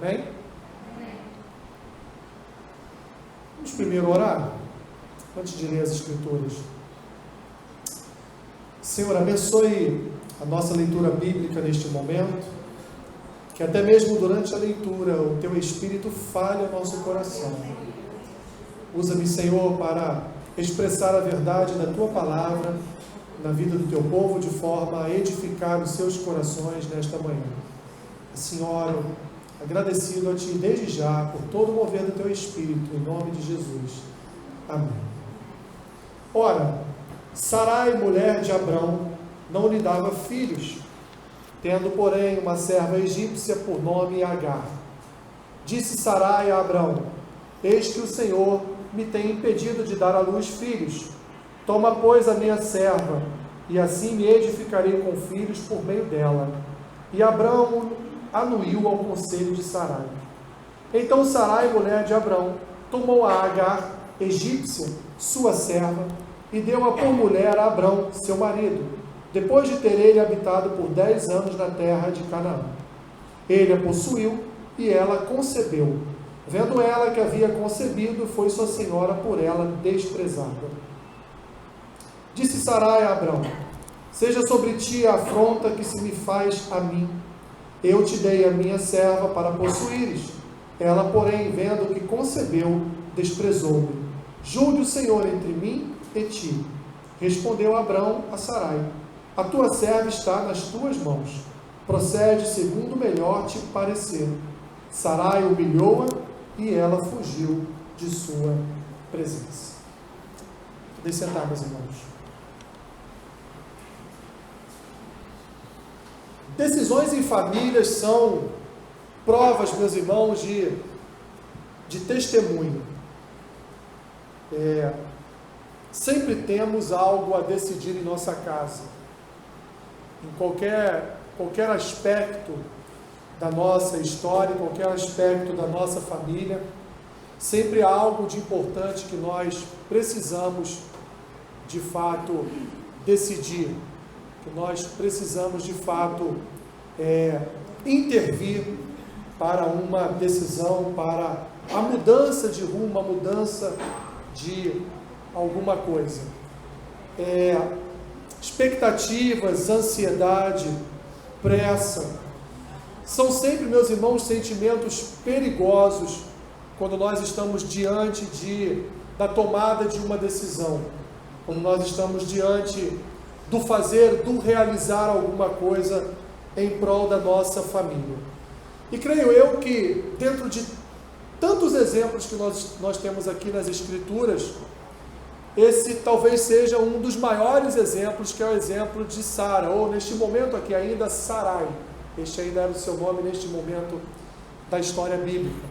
Amém? Vamos primeiro orar, antes de ler as Escrituras. Senhor, abençoe a nossa leitura bíblica neste momento, que até mesmo durante a leitura o Teu Espírito fale ao nosso coração. Usa-me, Senhor, para expressar a verdade da Tua palavra na vida do Teu povo, de forma a edificar os seus corações nesta manhã. Assim oro, agradecido a Ti desde já por todo o mover do Teu Espírito, em nome de Jesus. Amém. Ora, Sarai, mulher de Abrão, não lhe dava filhos, tendo, porém, uma serva egípcia por nome Agar. Disse Sarai a Abrão: eis que o Senhor me tem impedido de dar à luz filhos. Toma, pois, a minha serva, e assim me edificarei com filhos por meio dela. E Abrão anuiu ao conselho de Sarai. Então Sarai, mulher de Abrão, tomou a Agar, egípcia, sua serva, e deu-a por mulher a Abrão, seu marido, depois de ter ele habitado por 10 anos na terra de Canaã. Ele a possuiu, e ela concebeu. Vendo ela que havia concebido, foi sua senhora por ela desprezada. Disse Sarai a Abrão: seja sobre ti a afronta que se me faz a mim. Eu te dei a minha serva para possuíres. Ela, porém, vendo que concebeu, desprezou-me. Julgue o Senhor entre mim e ti. Respondeu Abrão a Sarai: a tua serva está nas tuas mãos. Procede segundo melhor te parecer. Sarai humilhou-a e ela fugiu de sua presença. Podem sentar, meus irmãos. Decisões em famílias são provas, meus irmãos, de testemunho. Sempre temos algo a decidir em nossa casa. Em qualquer aspecto da nossa história, em qualquer aspecto da nossa família, sempre há algo de importante que nós precisamos, de fato, decidir. Que nós precisamos, de fato, intervir para uma decisão, para a mudança de rumo, a mudança de alguma coisa. Expectativas, ansiedade, pressa, são sempre, meus irmãos, sentimentos perigosos quando nós estamos diante da tomada de uma decisão, quando nós estamos diante do fazer, do realizar alguma coisa em prol da nossa família. E creio eu que, dentro de tantos exemplos que nós temos aqui nas Escrituras, esse talvez seja um dos maiores exemplos, que é o exemplo de Sara, ou neste momento aqui ainda Sarai. Este ainda era o seu nome neste momento da história bíblica.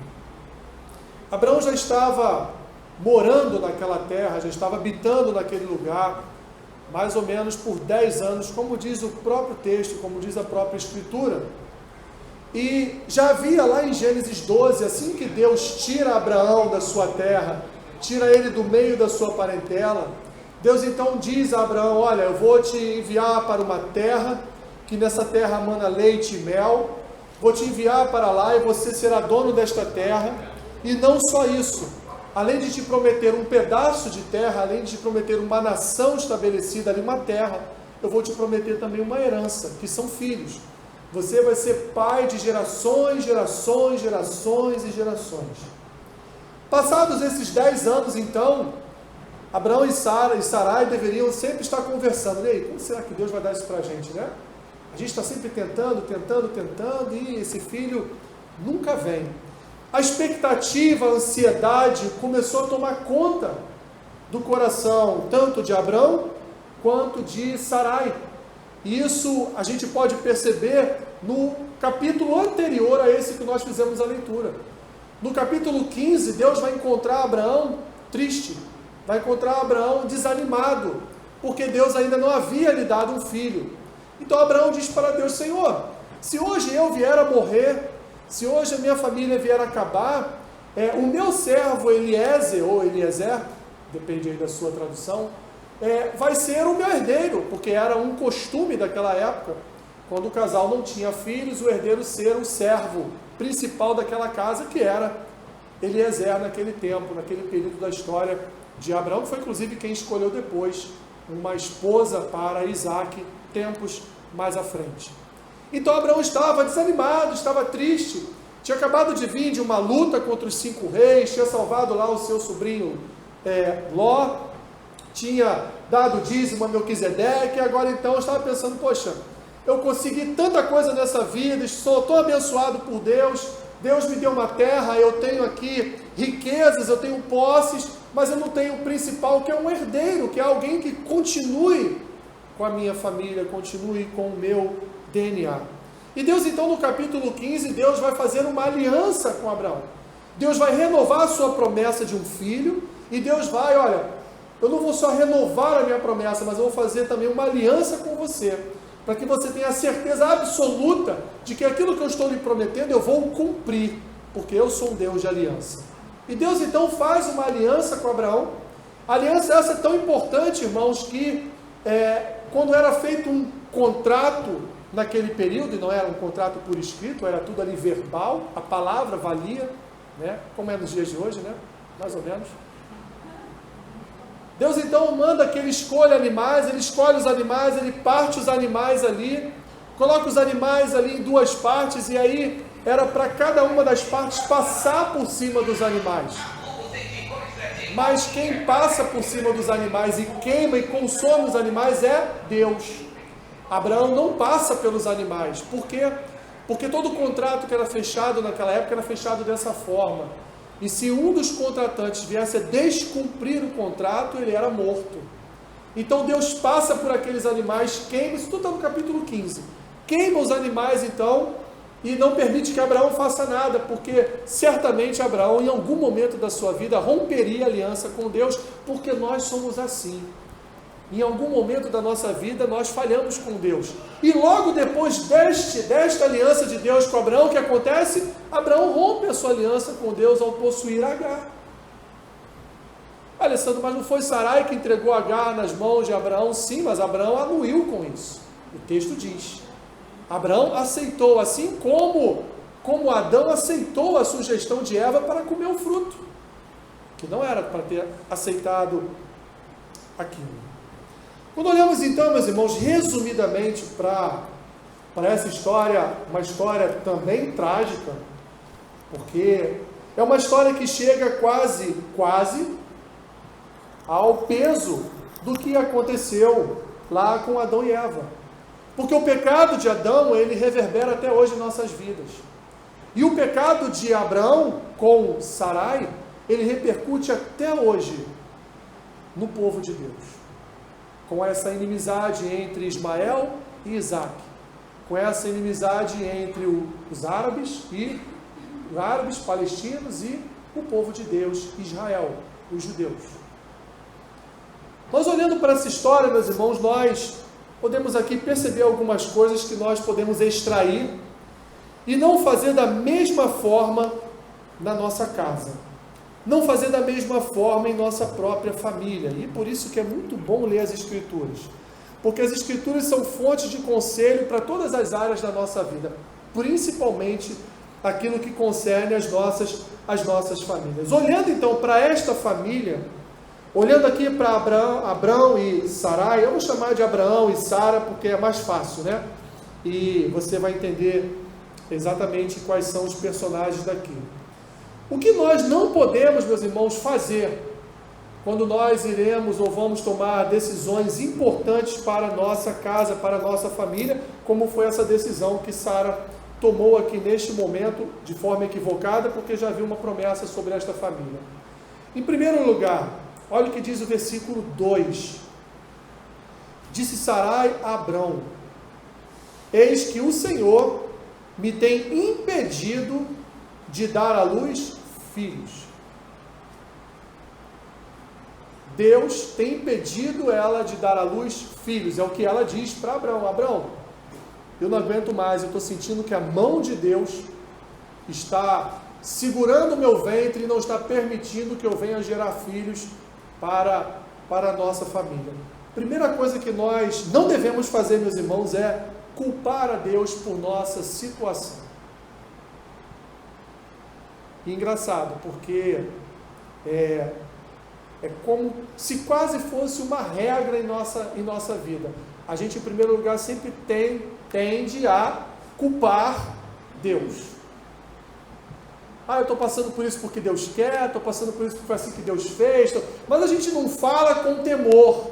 Abraão já estava morando naquela terra, já estava habitando naquele lugar, mais ou menos por 10 anos, como diz o próprio texto, como diz a própria Escritura. E já havia lá em Gênesis 12, assim que Deus tira Abraão da sua terra, tira ele do meio da sua parentela, Deus então diz a Abraão: olha, eu vou te enviar para uma terra, que nessa terra mana leite e mel, vou te enviar para lá e você será dono desta terra. E não só isso, além de te prometer um pedaço de terra, além de te prometer uma nação estabelecida ali, uma terra, eu vou te prometer também uma herança, que são filhos. Você vai ser pai de gerações, gerações, gerações e gerações. Passados esses 10 anos, então, Abraão e Sarai deveriam sempre estar conversando. E aí, como será que Deus vai dar isso para a gente, né? A gente está sempre tentando, e esse filho nunca vem. A expectativa, a ansiedade começou a tomar conta do coração, tanto de Abrão quanto de Sarai. E isso a gente pode perceber no capítulo anterior a esse que nós fizemos a leitura. No capítulo 15, Deus vai encontrar Abraão triste, vai encontrar Abraão desanimado, porque Deus ainda não havia lhe dado um filho. Então Abraão diz para Deus: Senhor, se hoje eu vier a morrer, se hoje a minha família vier a acabar, o meu servo Eliezer, ou Eliezer, depende aí da sua tradução, vai ser o meu herdeiro, porque era um costume daquela época. quando o casal não tinha filhos, o herdeiro ser o servo principal daquela casa, que era Eliezer naquele tempo, naquele período da história de Abraão, que foi inclusive quem escolheu depois uma esposa para Isaac, tempos mais à frente. Então Abraão estava desanimado, estava triste, tinha acabado de vir de uma luta contra os 5 reis, tinha salvado lá o seu sobrinho Ló, tinha dado dízimo a Melquisedeque, e agora então estava pensando, poxa, eu consegui tanta coisa nessa vida, sou tão abençoado por Deus, Deus me deu uma terra, eu tenho aqui riquezas, eu tenho posses, mas eu não tenho o principal, que é um herdeiro, que é alguém que continue com a minha família, continue com o meu DNA. E Deus então no capítulo 15, Deus vai fazer uma aliança com Abraão. Deus vai renovar a sua promessa de um filho, e Deus vai, olha, eu não vou só renovar a minha promessa, mas eu vou fazer também uma aliança com você, para que você tenha a certeza absoluta de que aquilo que eu estou lhe prometendo eu vou cumprir, porque eu sou um Deus de aliança. E Deus então faz uma aliança com Abraão. A aliança essa é tão importante, irmãos, que quando era feito um contrato naquele período, e não era um contrato por escrito, era tudo ali verbal, a palavra valia, né? Como é nos dias de hoje, né? Mais ou menos. Deus então manda que ele escolha animais, ele escolhe os animais, ele parte os animais ali, coloca os animais ali em 2 partes, e aí era para cada uma das partes passar por cima dos animais. Mas quem passa por cima dos animais e queima e consome os animais é Deus. Abraão não passa pelos animais. Por quê? Porque todo contrato que era fechado naquela época era fechado dessa forma. E se um dos contratantes viesse a descumprir o contrato, ele era morto. Então Deus passa por aqueles animais, queima, isso tudo está no capítulo 15. Queima os animais então, e não permite que Abraão faça nada, porque certamente Abraão, em algum momento da sua vida, romperia a aliança com Deus, porque nós somos assim. Em algum momento da nossa vida, nós falhamos com Deus. E logo depois desta aliança de Deus com Abraão, o que acontece? Abraão rompe a sua aliança com Deus ao possuir Agar. Alessandro, mas não foi Sarai que entregou Agar nas mãos de Abraão? Sim, mas Abraão anuiu com isso. O texto diz. Abraão aceitou, assim como Adão aceitou a sugestão de Eva para comer o fruto, que não era para ter aceitado aquilo. Quando olhamos então, meus irmãos, resumidamente para essa história, uma história também trágica, porque é uma história que chega quase ao peso do que aconteceu lá com Adão e Eva. Porque o pecado de Adão, ele reverbera até hoje em nossas vidas. E o pecado de Abraão com Sarai, ele repercute até hoje no povo de Deus. Com essa inimizade entre Ismael e Isaac. Com essa inimizade entre os árabes, palestinos e o povo de Deus, Israel, os judeus. Nós olhando para essa história, meus irmãos, nós podemos aqui perceber algumas coisas que nós podemos extrair e não fazer da mesma forma na nossa casa. Não fazer da mesma forma em nossa própria família. E por isso que é muito bom ler as Escrituras. Porque as Escrituras são fontes de conselho para todas as áreas da nossa vida. Principalmente aquilo que concerne as nossas famílias. Olhando então para esta família, olhando aqui para Abraão e Sarai, eu vou chamar de Abraão e Sara porque é mais fácil, né? E você vai entender exatamente quais são os personagens daqui. O que nós não podemos, meus irmãos, fazer quando nós iremos ou vamos tomar decisões importantes para a nossa casa, para a nossa família, como foi essa decisão que Sara tomou aqui neste momento, de forma equivocada, porque já havia uma promessa sobre esta família. Em primeiro lugar, olha o que diz o versículo 2. Disse Sarai a Abrão: eis que o Senhor me tem impedido de dar à luz filhos. Deus tem impedido ela de dar à luz filhos, é o que ela diz para Abraão: Abraão, eu não aguento mais, eu estou sentindo que a mão de Deus está segurando o meu ventre e não está permitindo que eu venha gerar filhos para a nossa família. Primeira coisa que nós não devemos fazer, meus irmãos, é culpar a Deus por nossa situação. E engraçado, porque é como se quase fosse uma regra em nossa vida. A gente, em primeiro lugar, sempre tende a culpar Deus. Eu estou passando por isso porque Deus quer, estou passando por isso porque foi assim que Deus fez. Mas a gente não fala com temor.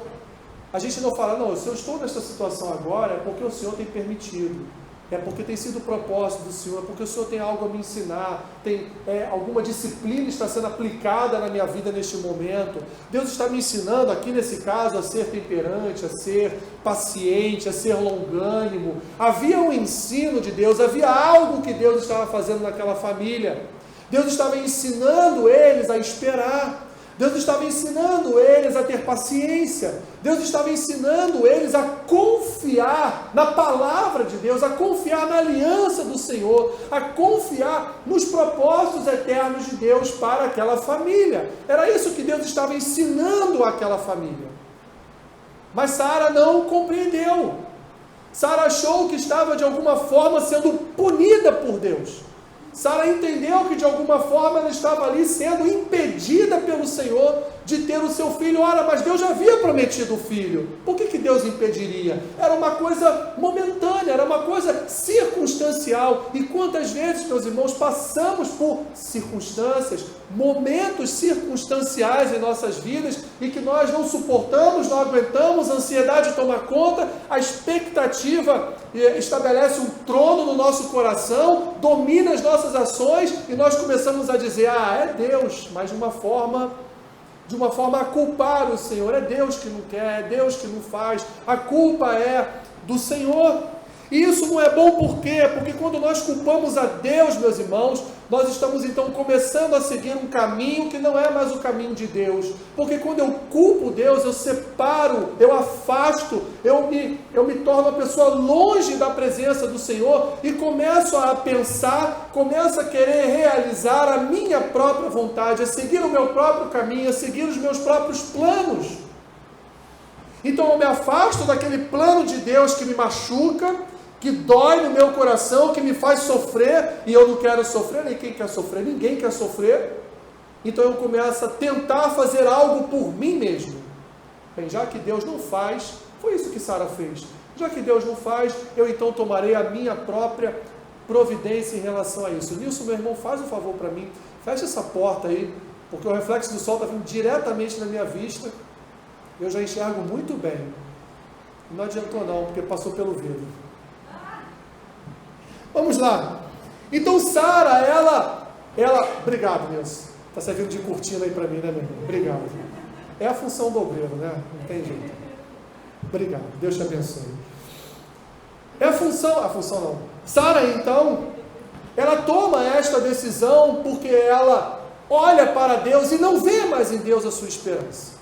A gente não fala, não, se eu estou nessa situação agora, é porque o Senhor tem permitido. É porque tem sido o propósito do Senhor, é porque o Senhor tem algo a me ensinar, tem alguma disciplina está sendo aplicada na minha vida neste momento. Deus está me ensinando aqui nesse caso a ser temperante, a ser paciente, a ser longânimo. Havia um ensino de Deus, havia algo que Deus estava fazendo naquela família. Deus estava ensinando eles a esperar. Deus estava ensinando eles a ter paciência. Deus estava ensinando eles a confiar na palavra de Deus, a confiar na aliança do Senhor, a confiar nos propósitos eternos de Deus para aquela família. Era isso que Deus estava ensinando àquela família. Mas Sara não compreendeu. Sara achou que estava de alguma forma sendo punida por Deus. Sara entendeu que de alguma forma ela estava ali sendo impedida pelo Senhor de ter o seu filho. Ora, mas Deus já havia prometido o filho. Por que Deus impediria? Era uma coisa momentânea, era uma coisa circunstancial. E quantas vezes, meus irmãos, passamos por circunstâncias, momentos circunstanciais em nossas vidas e que nós não suportamos, não aguentamos, a ansiedade toma conta, a expectativa estabelece um trono no nosso coração, domina as nossas ações e nós começamos a dizer, é Deus, mas de uma forma a culpar o Senhor. É Deus que não quer, é Deus que não faz, a culpa é do Senhor. E isso não é bom por quê? Porque quando nós culpamos a Deus, meus irmãos, nós estamos então começando a seguir um caminho que não é mais o caminho de Deus. Porque quando eu culpo Deus, eu separo, eu afasto, eu me torno uma pessoa longe da presença do Senhor e começo a pensar, começo a querer realizar a minha própria vontade, a seguir o meu próprio caminho, a seguir os meus próprios planos. Então eu me afasto daquele plano de Deus que me machuca, que dói no meu coração, que me faz sofrer, e eu não quero sofrer, nem quem quer sofrer, ninguém quer sofrer. Então eu começo a tentar fazer algo por mim mesmo. Bem, já que Deus não faz, foi isso que Sara fez. Já que Deus não faz, eu então tomarei a minha própria providência em relação a isso. Nilson, meu irmão, faz um favor para mim, fecha essa porta aí, porque o reflexo do sol está vindo diretamente na minha vista. Eu já enxergo muito bem. Não adiantou não, porque passou pelo vidro. Vamos lá. Então Sara, ela... Obrigado, Nilson. Está servindo de cortina aí para mim, né, meu irmão? Obrigado. É a função do obreiro, né? Não tem jeito. Obrigado. Deus te abençoe. É a função não. Sara, então, ela toma esta decisão porque ela olha para Deus e não vê mais em Deus a sua esperança.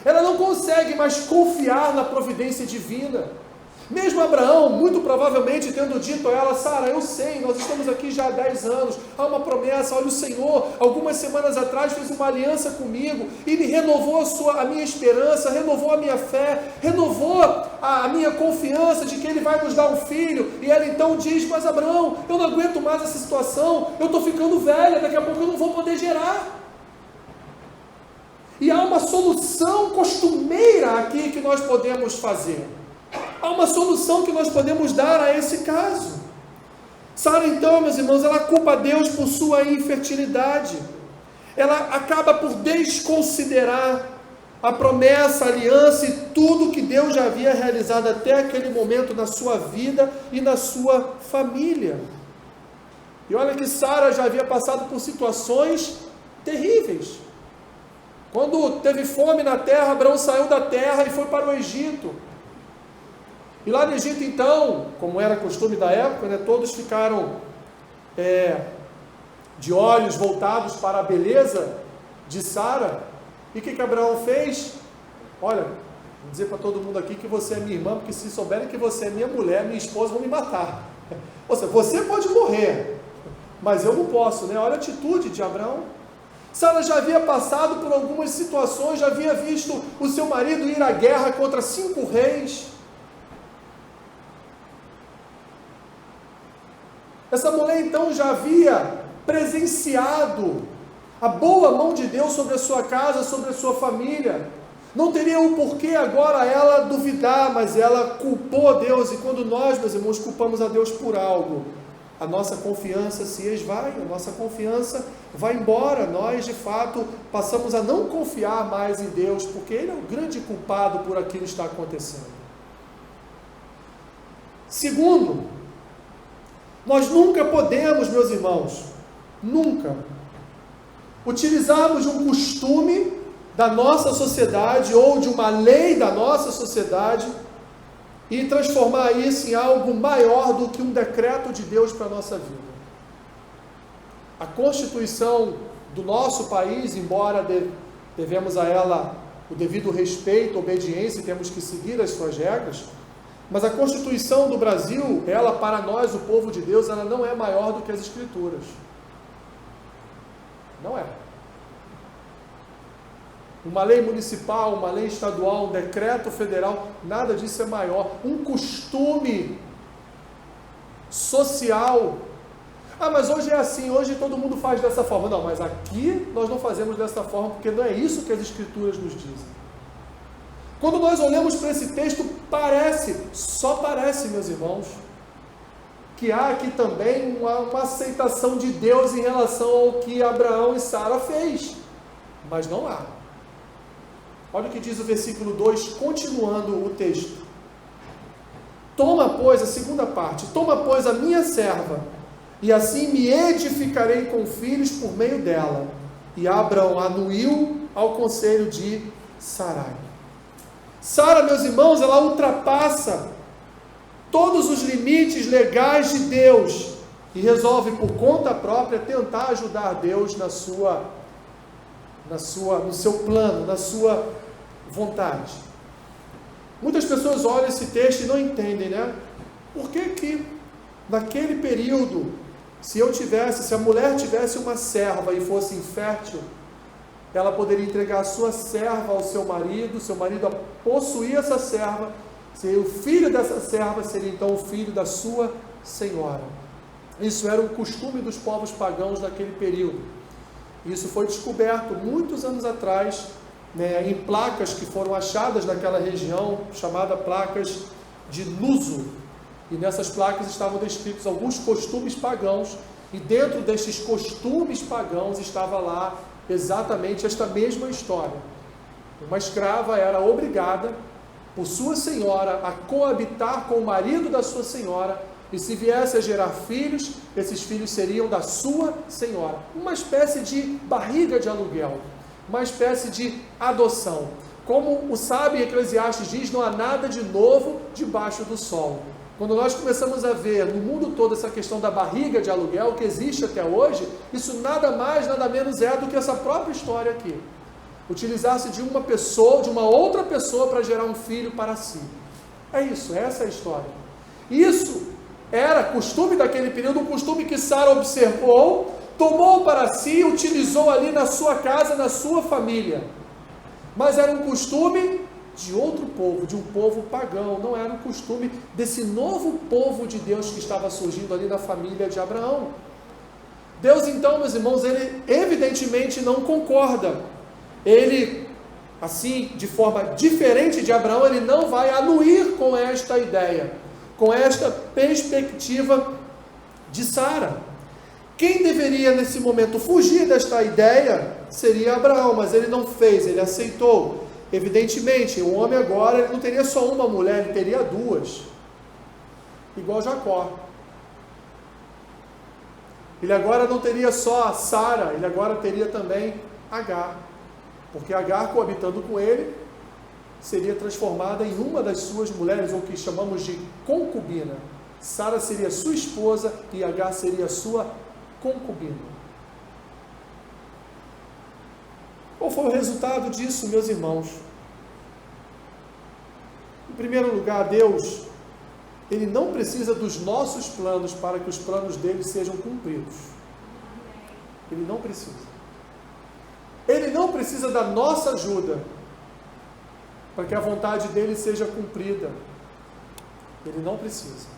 Ela não consegue mais confiar na providência divina. Mesmo Abraão, muito provavelmente, tendo dito a ela, Sara, eu sei, nós estamos aqui já há 10 anos, há uma promessa, olha o Senhor, algumas semanas atrás fez uma aliança comigo, Ele renovou a minha esperança, renovou a minha fé, renovou a minha confiança de que Ele vai nos dar um filho, e ela então diz, mas Abraão, eu não aguento mais essa situação, eu estou ficando velha, daqui a pouco eu não vou poder gerar. E há uma solução costumeira aqui que nós podemos fazer. Há uma solução que nós podemos dar a esse caso. Sara, então, meus irmãos, ela culpa Deus por sua infertilidade. Ela acaba por desconsiderar a promessa, a aliança e tudo que Deus já havia realizado até aquele momento na sua vida e na sua família. E olha que Sara já havia passado por situações terríveis. Quando teve fome na terra, Abraão saiu da terra e foi para o Egito. E lá no Egito, então, como era costume da época, né, todos ficaram de olhos voltados para a beleza de Sara. E o que Abraão fez? Olha, vou dizer para todo mundo aqui que você é minha irmã, porque se souberem que você é minha mulher, minha esposa, vão me matar. Ou seja, você pode morrer, mas eu não posso, né? Olha a atitude de Abraão. Sara já havia passado por algumas situações, já havia visto o seu marido ir à guerra contra 5 reis. Essa mulher então já havia presenciado a boa mão de Deus sobre a sua casa, sobre a sua família. Não teria o porquê agora ela duvidar, mas ela culpou a Deus. E quando nós, meus irmãos, culpamos a Deus por algo, a nossa confiança se esvai, a nossa confiança vai embora. Nós, de fato, passamos a não confiar mais em Deus, porque Ele é o grande culpado por aquilo que está acontecendo. Segundo, nós nunca podemos, meus irmãos, nunca utilizarmos de um costume da nossa sociedade ou de uma lei da nossa sociedade e transformar isso em algo maior do que um decreto de Deus para a nossa vida. A Constituição do nosso país, embora devemos a ela o devido respeito, obediência, e temos que seguir as suas regras, mas a Constituição do Brasil, ela para nós, o povo de Deus, ela não é maior do que as Escrituras. Não é. Uma lei municipal, uma lei estadual, um decreto federal, nada disso é maior. Um costume social. Ah, mas hoje é assim, hoje todo mundo faz dessa forma. Não, mas aqui nós não fazemos dessa forma, porque não é isso que as Escrituras nos dizem. Quando nós olhamos para esse texto, só parece, meus irmãos, que há aqui também uma aceitação de Deus em relação ao que Abraão e Sara fez. Mas não há. Olha o que diz o versículo 2, continuando o texto. Toma, pois, a segunda parte, toma, pois, a minha serva, e assim me edificarei com filhos por meio dela. E Abraão anuiu ao conselho de Sarai. Sara, meus irmãos, ela ultrapassa todos os limites legais de Deus e resolve por conta própria tentar ajudar Deus no seu plano, na sua vontade. Muitas pessoas olham esse texto e não entendem, né? Por que naquele período, se a mulher tivesse uma serva e fosse infértil, ela poderia entregar a sua serva ao seu marido possuía essa serva, o filho dessa serva seria então o filho da sua senhora. Isso era um costume dos povos pagãos naquele período. Isso foi descoberto muitos anos atrás, né, em placas que foram achadas naquela região, chamadas placas de Luso. E nessas placas estavam descritos alguns costumes pagãos, e dentro destes costumes pagãos estava lá exatamente esta mesma história. Uma escrava era obrigada, por sua senhora, a coabitar com o marido da sua senhora, e se viesse a gerar filhos, esses filhos seriam da sua senhora. Uma espécie de barriga de aluguel, uma espécie de adoção. Como o sábio Eclesiastes diz, não há nada de novo debaixo do sol. Quando nós começamos a ver no mundo todo essa questão da barriga de aluguel, que existe até hoje, isso nada mais, nada menos é do que essa própria história aqui. Utilizar-se de uma pessoa, de uma outra pessoa para gerar um filho para si. É isso, essa é a história. Isso era costume daquele período, um costume que Sara observou, tomou para si, utilizou ali na sua casa, na sua família. Mas era um costume de outro povo, de um povo pagão, não era um costume desse novo povo de Deus que estava surgindo ali na família de Abraão. Deus então, meus irmãos, ele evidentemente não concorda. Ele, assim, de forma diferente de Abraão, ele não vai anuir com esta ideia, com esta perspectiva de Sara. Quem deveria nesse momento fugir desta ideia seria Abraão, mas ele não fez, ele aceitou. Evidentemente, o homem agora ele não teria só uma mulher, ele teria duas, igual Jacó. Ele agora não teria só a Sara, ele agora teria também Agar, porque Agar, coabitando com ele, seria transformada em uma das suas mulheres, ou que chamamos de concubina. Sara seria sua esposa e Agar seria sua concubina. Qual foi o resultado disso, meus irmãos? Em primeiro lugar, Deus, Ele não precisa dos nossos planos para que os planos dele sejam cumpridos. Ele não precisa. Ele não precisa da nossa ajuda para que a vontade dele seja cumprida. Ele não precisa.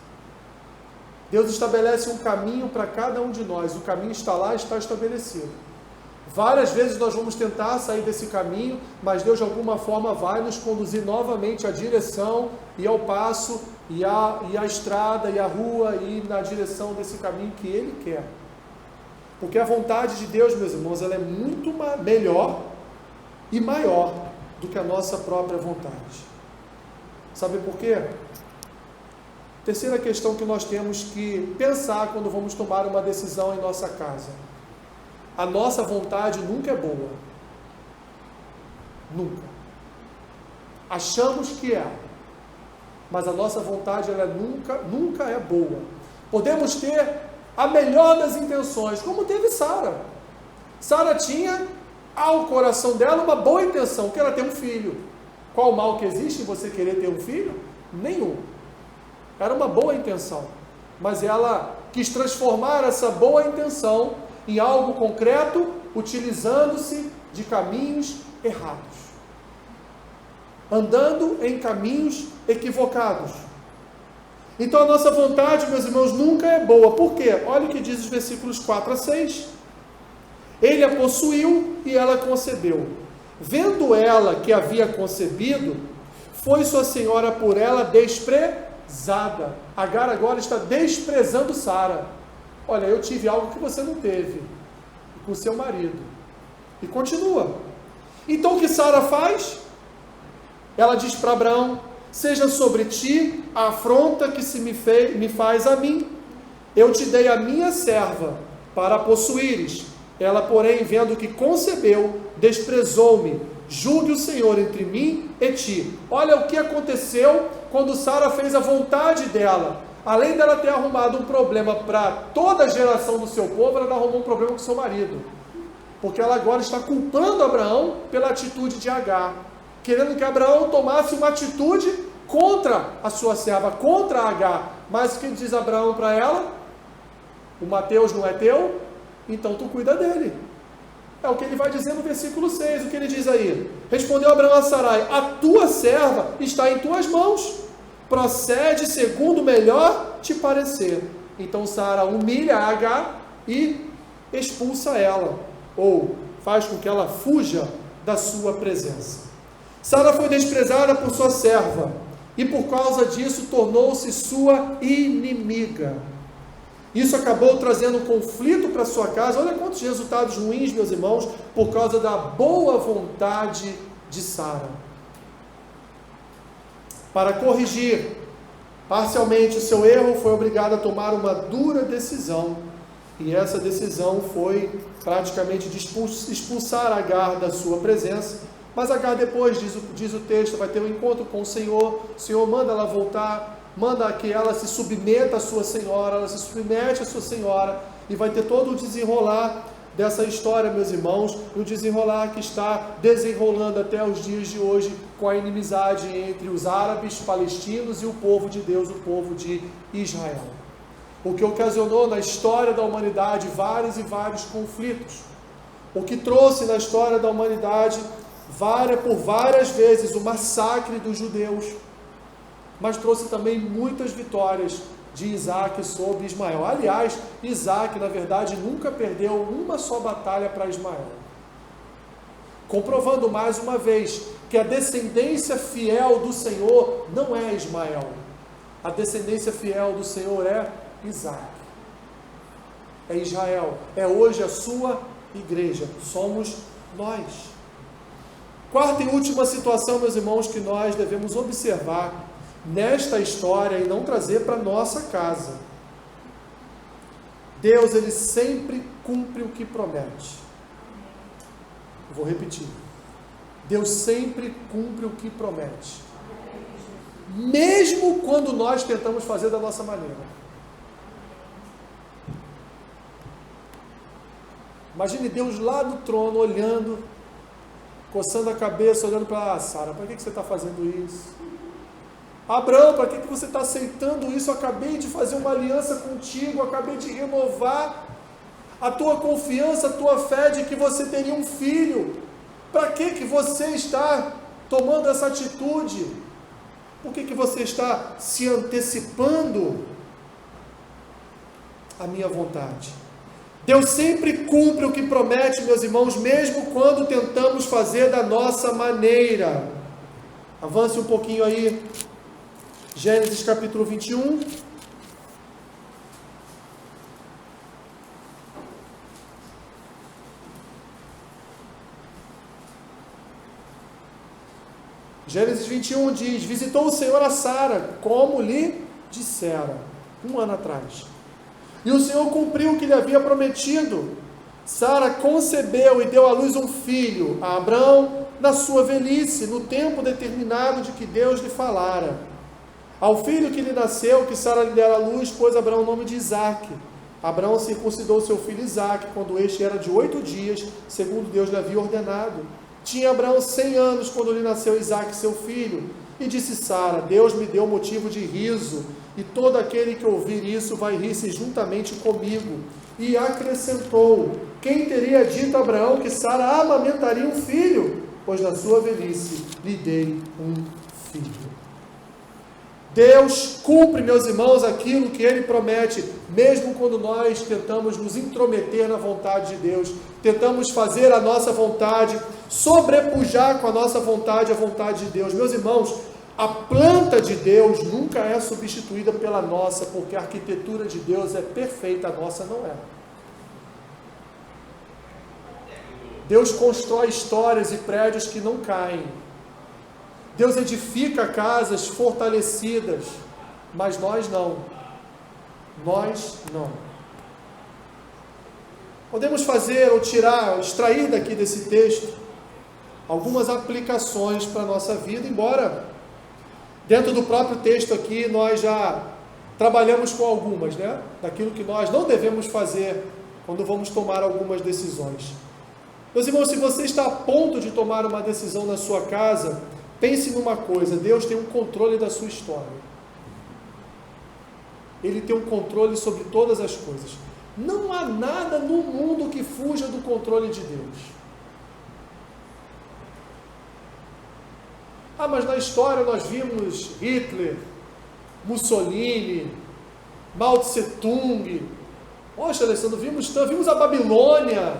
Deus estabelece um caminho para cada um de nós. O caminho está lá, está estabelecido. Várias vezes nós vamos tentar sair desse caminho, mas Deus de alguma forma vai nos conduzir novamente à direção e ao passo e à estrada e à rua e na direção desse caminho que Ele quer. Porque a vontade de Deus, meus irmãos, ela é muito melhor e maior do que a nossa própria vontade. Sabe por quê? Terceira questão que nós temos que pensar quando vamos tomar uma decisão em nossa casa. A nossa vontade nunca é boa. Nunca. Achamos que é. Mas a nossa vontade ela nunca é boa. Podemos ter a melhor das intenções, como teve Sara. Sara tinha ao coração dela uma boa intenção, que era ter um filho. Qual o mal que existe em você querer ter um filho? Nenhum. Era uma boa intenção. Mas ela quis transformar essa boa intenção em algo concreto, utilizando-se de caminhos errados. Andando em caminhos equivocados. Então a nossa vontade, meus irmãos, nunca é boa. Por quê? Olha o que diz os versículos 4 a 6. Ele a possuiu e ela concebeu. Vendo ela que havia concebido, foi sua senhora por ela desprezada. Agar agora está desprezando Sara. Olha, eu tive algo que você não teve com seu marido. E continua. Então o que Sara faz? Ela diz para Abraão: seja sobre ti a afronta que me faz a mim. Eu te dei a minha serva para a possuíres. Ela, porém, vendo que concebeu, desprezou-me. Julgue o Senhor entre mim e ti. Olha o que aconteceu quando Sara fez a vontade dela. Além dela ter arrumado um problema para toda a geração do seu povo, ela arrumou um problema com seu marido. Porque ela agora está culpando Abraão pela atitude de Agar. Querendo que Abraão tomasse uma atitude contra a sua serva, contra Agar. Mas o que diz Abraão para ela? O Mateus não é teu? Então tu cuida dele. É o que ele vai dizer no versículo 6, o que ele diz aí? Respondeu Abraão a Sarai: a tua serva está em tuas mãos, procede segundo melhor te parecer. Então Sara humilha Agar e expulsa ela, ou faz com que ela fuja da sua presença. Sara foi desprezada por sua serva, e por causa disso tornou-se sua inimiga. Isso acabou trazendo conflito para sua casa. Olha quantos resultados ruins, meus irmãos, por causa da boa vontade de Sara. Para corrigir parcialmente o seu erro, foi obrigada a tomar uma dura decisão. E essa decisão foi praticamente de expulsar Agar da sua presença. Mas Agar depois, diz o texto, vai ter um encontro com o Senhor manda ela voltar, manda que ela se submeta à sua senhora, ela se submete à sua senhora, e vai ter todo o desenrolar dessa história, meus irmãos, o desenrolar que está desenrolando até os dias de hoje, com a inimizade entre os árabes, palestinos e o povo de Deus, o povo de Israel. O que ocasionou na história da humanidade vários e vários conflitos. O que trouxe na história da humanidade por várias vezes o massacre dos judeus, mas trouxe também muitas vitórias de Isaac sobre Ismael. Aliás, Isaac, na verdade, nunca perdeu uma só batalha para Ismael. Comprovando mais uma vez que a descendência fiel do Senhor não é Ismael. A descendência fiel do Senhor é Isaac. É Israel. É hoje a sua igreja. Somos nós. Quarta e última situação, meus irmãos, que nós devemos observar nesta história e não trazer para nossa casa. Deus, ele sempre cumpre o que promete. Vou repetir. Deus sempre cumpre o que promete. Mesmo quando nós tentamos fazer da nossa maneira. Imagine Deus lá no trono, olhando, coçando a cabeça, olhando para Sara: para que você está fazendo isso? Abraão, para que você está aceitando isso? Eu acabei de fazer uma aliança contigo, acabei de renovar a tua confiança, a tua fé de que você teria um filho. Para que você está tomando essa atitude? Por que você está se antecipando? a minha vontade. Deus sempre cumpre o que promete, meus irmãos, mesmo quando tentamos fazer da nossa maneira. Avance um pouquinho aí. Gênesis capítulo 21. Gênesis 21 diz: visitou o Senhor a Sara, como lhe dissera, 1 ano atrás. E o Senhor cumpriu o que lhe havia prometido. Sara concebeu e deu à luz um filho, a Abrão, na sua velhice, no tempo determinado de que Deus lhe falara. Ao filho que lhe nasceu, que Sara lhe dera à luz, pôs Abrão o nome de Isaque. Abrão circuncidou seu filho Isaque, quando este era de 8 dias, segundo Deus lhe havia ordenado. Tinha Abrão 100 anos, quando lhe nasceu Isaque, seu filho. E disse Sara: Deus me deu motivo de riso, e todo aquele que ouvir isso vai rir-se juntamente comigo. E acrescentou: quem teria dito a Abraão que Sara amamentaria um filho? Pois na sua velhice lhe dei um filho. Deus cumpre, meus irmãos, aquilo que Ele promete, mesmo quando nós tentamos nos intrometer na vontade de Deus, tentamos fazer a nossa vontade, sobrepujar com a nossa vontade a vontade de Deus. Meus irmãos, a planta de Deus nunca é substituída pela nossa, porque a arquitetura de Deus é perfeita, a nossa não é. Deus constrói histórias e prédios que não caem. Deus edifica casas fortalecidas, mas nós não. Nós não. Podemos fazer ou extrair daqui desse texto algumas aplicações para a nossa vida, embora dentro do próprio texto aqui nós já trabalhamos com algumas, né? Daquilo que nós não devemos fazer quando vamos tomar algumas decisões. Meus irmãos, se você está a ponto de tomar uma decisão na sua casa, pense numa coisa: Deus tem um controle da sua história. Ele tem um controle sobre todas as coisas. Não há nada no mundo que fuja do controle de Deus. Ah, mas na história nós vimos Hitler, Mussolini, Mao Tse Tung. Poxa, Alessandro, vimos a Babilônia,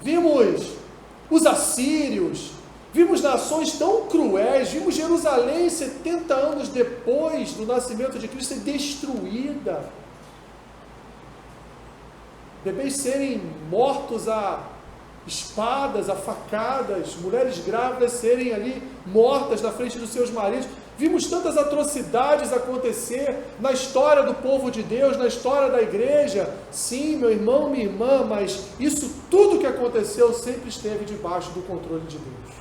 vimos os assírios, vimos nações tão cruéis, vimos Jerusalém 70 anos depois do nascimento de Cristo ser destruída, bebês serem mortos a espadas, a facadas, mulheres grávidas serem ali mortas na frente dos seus maridos. Vimos tantas atrocidades acontecer na história do povo de Deus, na história da igreja. Sim, meu irmão, minha irmã, mas isso tudo que aconteceu sempre esteve debaixo do controle de Deus.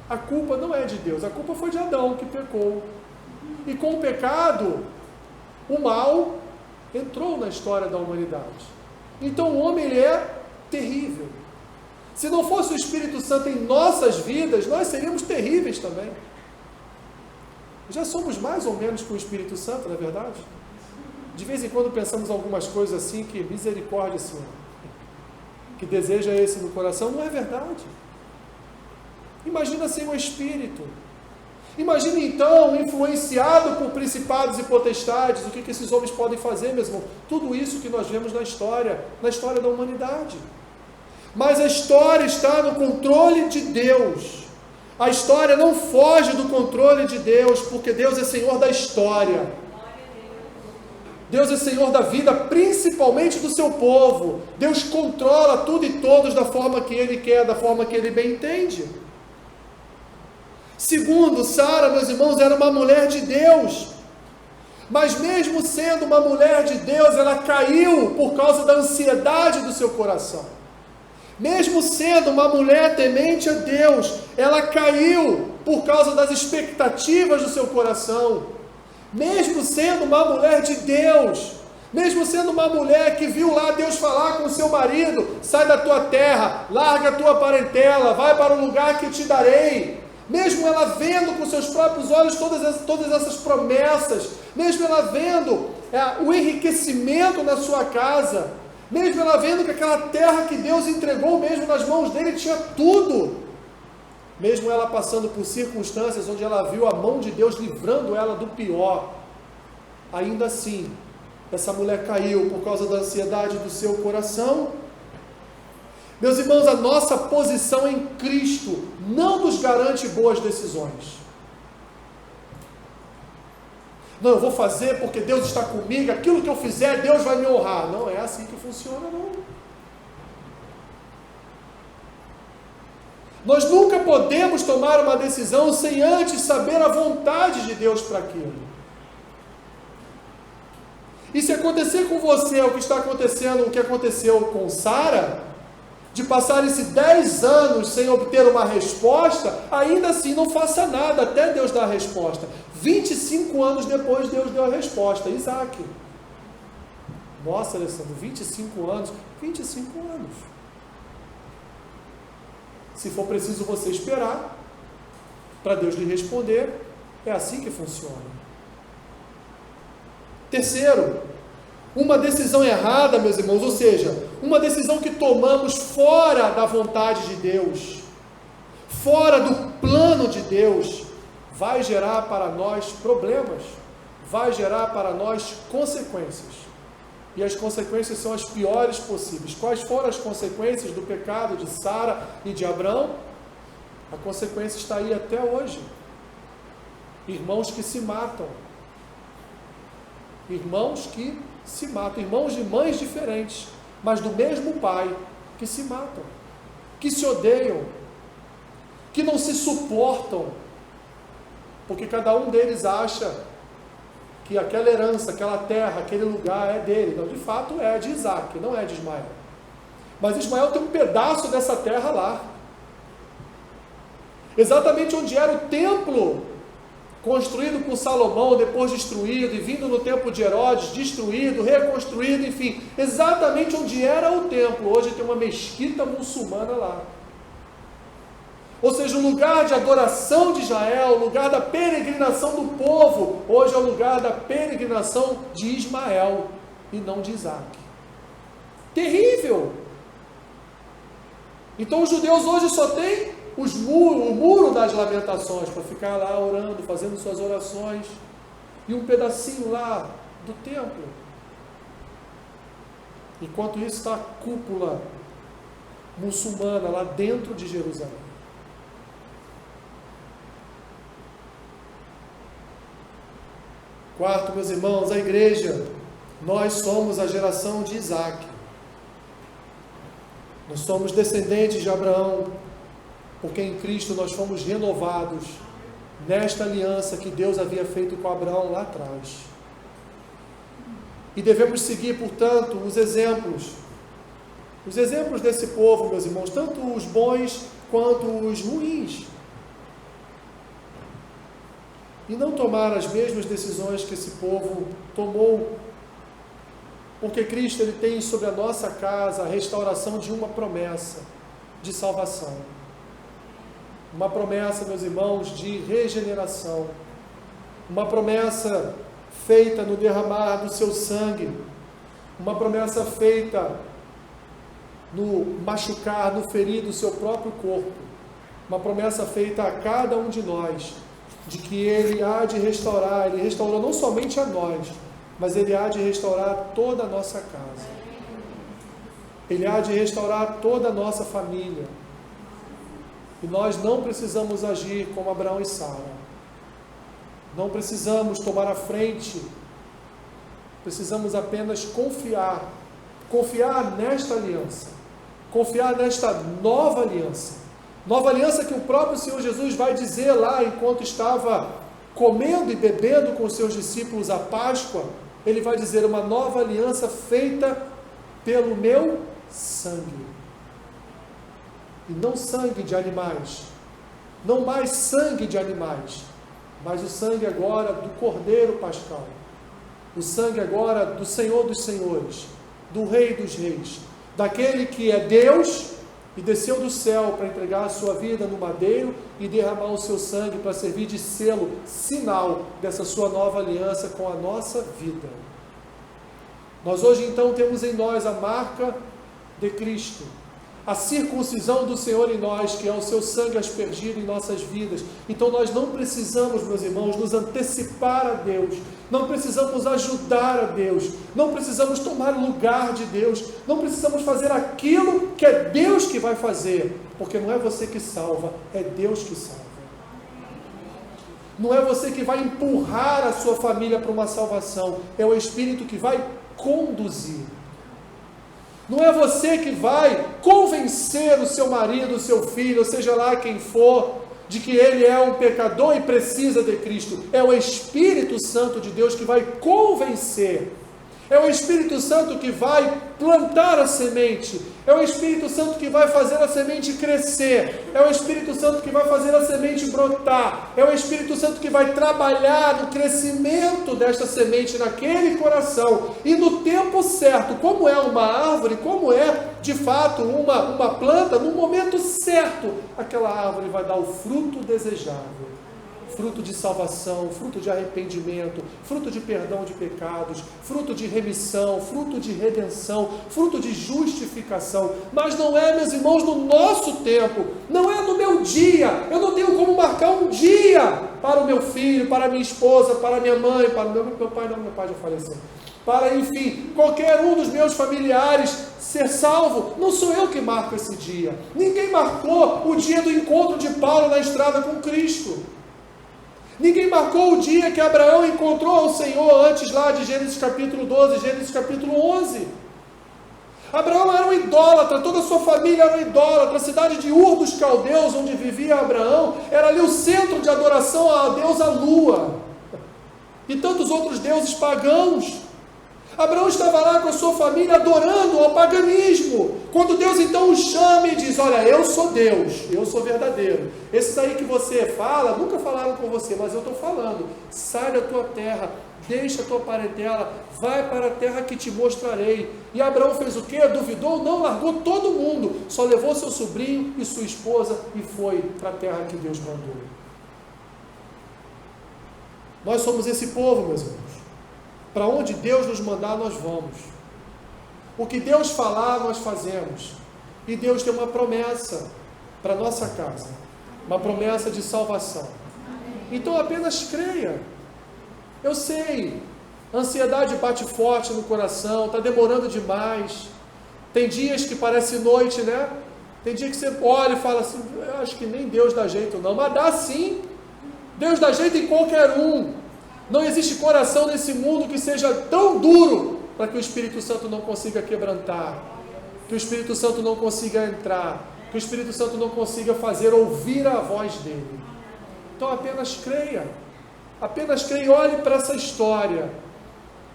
A culpa não é de Deus, a culpa foi de Adão, que pecou. E com o pecado, o mal entrou na história da humanidade. Então o homem, ele é terrível. Se não fosse o Espírito Santo em nossas vidas, nós seríamos terríveis também. Já somos mais ou menos com o Espírito Santo, não é verdade? De vez em quando pensamos algumas coisas assim, que misericórdia, Senhor. Que deseja esse no coração, não é verdade. Imagina sem o Espírito. Imagine então, influenciado por principados e potestades, o que esses homens podem fazer, meu irmão? Tudo isso que nós vemos na história da humanidade. Mas a história está no controle de Deus. A história não foge do controle de Deus, porque Deus é Senhor da história. Deus é Senhor da vida, principalmente do seu povo. Deus controla tudo e todos da forma que Ele quer, da forma que Ele bem entende. Segundo, Sara, meus irmãos, era uma mulher de Deus, mas mesmo sendo uma mulher de Deus, ela caiu por causa da ansiedade do seu coração. Mesmo sendo uma mulher temente a Deus, ela caiu por causa das expectativas do seu coração. Mesmo sendo uma mulher de Deus, mesmo sendo uma mulher que viu lá Deus falar com o seu marido: sai da tua terra, larga a tua parentela, vai para o lugar que te darei. Mesmo ela vendo com seus próprios olhos todas essas promessas, mesmo ela vendo o enriquecimento na sua casa, mesmo ela vendo que aquela terra que Deus entregou mesmo nas mãos dele tinha tudo, mesmo ela passando por circunstâncias onde ela viu a mão de Deus livrando ela do pior, ainda assim, essa mulher caiu por causa da ansiedade do seu coração. Meus irmãos, a nossa posição em Cristo não nos garante boas decisões. Não, eu vou fazer porque Deus está comigo, aquilo que eu fizer, Deus vai me honrar. Não é assim que funciona, não. Nós nunca podemos tomar uma decisão sem antes saber a vontade de Deus para aquilo. E se acontecer com você o que está acontecendo, o que aconteceu com Sara, de passar esses 10 anos sem obter uma resposta, ainda assim não faça nada até Deus dar a resposta. 25 anos depois Deus deu a resposta, Isaac. Nossa, Alessandro, 25 anos. 25 anos. Se for preciso você esperar para Deus lhe responder, é assim que funciona. Terceiro, uma decisão errada, meus irmãos, ou seja, uma decisão que tomamos fora da vontade de Deus, fora do plano de Deus, vai gerar para nós problemas, vai gerar para nós consequências. E as consequências são as piores possíveis. Quais foram as consequências do pecado de Sara e de Abrão? A consequência está aí até hoje. Irmãos que se matam. Irmãos que se matam. Irmãos de mães diferentes, mas do mesmo pai, que se matam. Que se odeiam. Que não se suportam. Porque cada um deles acha que aquela herança, aquela terra, aquele lugar é dele. Não, de fato é de Isaac, não é de Ismael. Mas Ismael tem um pedaço dessa terra lá. Exatamente onde era o templo, construído por Salomão, depois destruído, e vindo no tempo de Herodes, destruído, reconstruído, enfim. Exatamente onde era o templo. Hoje tem uma mesquita muçulmana lá. Ou seja, o lugar de adoração de Israel, o lugar da peregrinação do povo, hoje é o lugar da peregrinação de Ismael e não de Isaac. Terrível! Então os judeus hoje só têm o muro das lamentações para ficar lá orando, fazendo suas orações, e um pedacinho lá do templo. Enquanto isso está a cúpula muçulmana lá dentro de Jerusalém. Quarto, meus irmãos, a igreja, nós somos a geração de Isaac. Nós somos descendentes de Abraão, porque em Cristo nós fomos renovados nesta aliança que Deus havia feito com Abraão lá atrás. E devemos seguir, portanto, os exemplos desse povo, meus irmãos, tanto os bons quanto os ruins. E não tomar as mesmas decisões que esse povo tomou, porque Cristo ele tem sobre a nossa casa a restauração de uma promessa de salvação, uma promessa, meus irmãos, de regeneração, uma promessa feita no derramar do seu sangue, uma promessa feita no machucar, no ferir do seu próprio corpo, uma promessa feita a cada um de nós, de que Ele há de restaurar. Ele restaurou não somente a nós, mas Ele há de restaurar toda a nossa casa. Ele há de restaurar toda a nossa família. E nós não precisamos agir como Abraão e Sara. Não precisamos tomar a frente. Precisamos apenas confiar. Confiar nesta aliança. Confiar nesta nova aliança. Nova aliança que o próprio Senhor Jesus vai dizer lá, enquanto estava comendo e bebendo com os seus discípulos a Páscoa, ele vai dizer: uma nova aliança feita pelo meu sangue. E não sangue de animais, não mais sangue de animais, mas o sangue agora do Cordeiro Pascal, o sangue agora do Senhor dos Senhores, do Rei dos Reis, daquele que é Deus e desceu do céu para entregar a sua vida no madeiro e derramar o seu sangue para servir de selo, sinal dessa sua nova aliança com a nossa vida. Nós hoje então temos em nós a marca de Cristo, a circuncisão do Senhor em nós, que é o seu sangue aspergido em nossas vidas. Então nós não precisamos, meus irmãos, nos antecipar a Deus, não precisamos ajudar a Deus, não precisamos tomar o lugar de Deus, não precisamos fazer aquilo que é Deus que vai fazer, porque não é você que salva, é Deus que salva. Não é você que vai empurrar a sua família para uma salvação, é o Espírito que vai conduzir. Não é você que vai convencer o seu marido, o seu filho, ou seja lá quem for, de que ele é um pecador e precisa de Cristo. É o Espírito Santo de Deus que vai convencer. É o Espírito Santo que vai plantar a semente. É o Espírito Santo que vai fazer a semente crescer. É o Espírito Santo que vai fazer a semente brotar. É o Espírito Santo que vai trabalhar no crescimento desta semente naquele coração. E no tempo certo, como é uma árvore, como é de fato uma planta, no momento certo, aquela árvore vai dar o fruto desejável. Fruto de salvação, fruto de arrependimento, fruto de perdão de pecados, fruto de remissão, fruto de redenção, fruto de justificação. Mas não é, meus irmãos, no nosso tempo, não é no meu dia. Eu não tenho como marcar um dia para o meu filho, para a minha esposa, para a minha mãe, para o meu pai, não, meu pai já faleceu. Para, enfim, qualquer um dos meus familiares ser salvo. Não sou eu que marco esse dia. Ninguém marcou o dia do encontro de Paulo na estrada com Cristo. Ninguém marcou o dia que Abraão encontrou o Senhor antes lá de Gênesis capítulo 12, Gênesis capítulo 11. Abraão era um idólatra, toda a sua família era um idólatra. A cidade de Ur dos Caldeus, onde vivia Abraão, era ali o centro de adoração à deusa Lua e tantos outros deuses pagãos. Abraão estava lá com a sua família adorando ao paganismo. Quando Deus então o chama e diz: olha, eu sou Deus, eu sou verdadeiro. Esses aí que você fala, nunca falaram com você, mas eu estou falando. Sai da tua terra, deixa a tua parentela, vai para a terra que te mostrarei. E Abraão fez o quê? Duvidou? Não, largou todo mundo. Só levou seu sobrinho e sua esposa e foi para a terra que Deus mandou. Nós somos esse povo, meus irmãos. Para onde Deus nos mandar, nós vamos. O que Deus falar, nós fazemos. E Deus tem uma promessa para a nossa casa. Uma promessa de salvação. Então apenas creia. Eu sei, a ansiedade bate forte no coração, está demorando demais. Tem dias que parece noite, né? Tem dia que você olha e fala assim: eu acho que nem Deus dá jeito não. Mas dá sim. Deus dá jeito em qualquer um. Não existe coração nesse mundo que seja tão duro para que o Espírito Santo não consiga quebrantar, que o Espírito Santo não consiga entrar, que o Espírito Santo não consiga fazer ouvir a voz dele. Então apenas creia, olhe para essa história,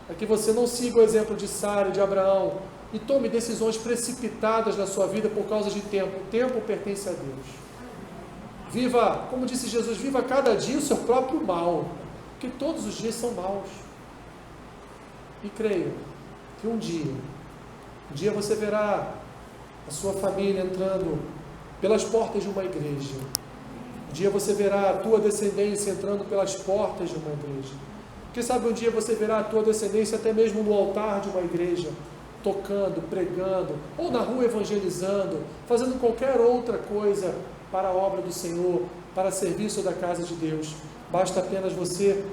para que você não siga o exemplo de Sara e de Abraão e tome decisões precipitadas na sua vida por causa de tempo. O tempo pertence a Deus. Viva, como disse Jesus, viva cada dia o seu próprio mal. Porque todos os dias são maus. E creia que um dia você verá a sua família entrando pelas portas de uma igreja. Um dia você verá a tua descendência entrando pelas portas de uma igreja. Quem sabe um dia você verá a tua descendência até mesmo no altar de uma igreja, tocando, pregando, ou na rua evangelizando, fazendo qualquer outra coisa para a obra do Senhor, para serviço da casa de Deus. Basta apenas você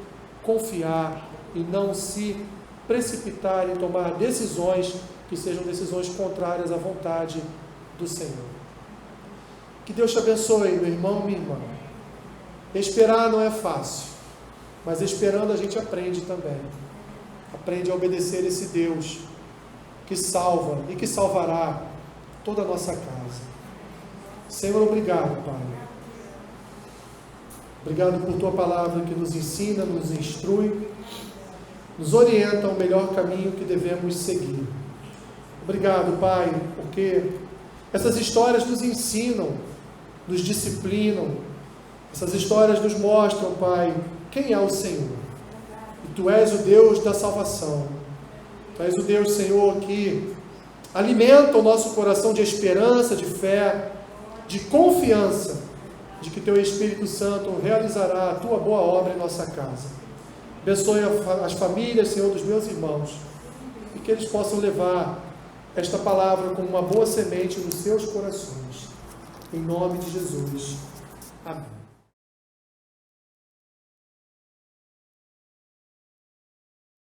confiar e não se precipitar em tomar decisões que sejam decisões contrárias à vontade do Senhor. Que Deus te abençoe, meu irmão, minha irmã. Esperar não é fácil, mas esperando a gente aprende também. Aprende a obedecer esse Deus que salva e que salvará toda a nossa casa. Senhor, obrigado, Pai. Obrigado por Tua palavra que nos ensina, nos instrui, nos orienta ao melhor caminho que devemos seguir. Obrigado, Pai, porque essas histórias nos ensinam, nos disciplinam, essas histórias nos mostram, Pai, quem é o Senhor. E Tu és o Deus da salvação. Tu és o Deus, Senhor, que alimenta o nosso coração de esperança, de fé, de confiança, de que Teu Espírito Santo realizará a Tua boa obra em nossa casa. Abençoe as famílias, Senhor, dos meus irmãos, e que eles possam levar esta palavra como uma boa semente nos seus corações. Em nome de Jesus. Amém.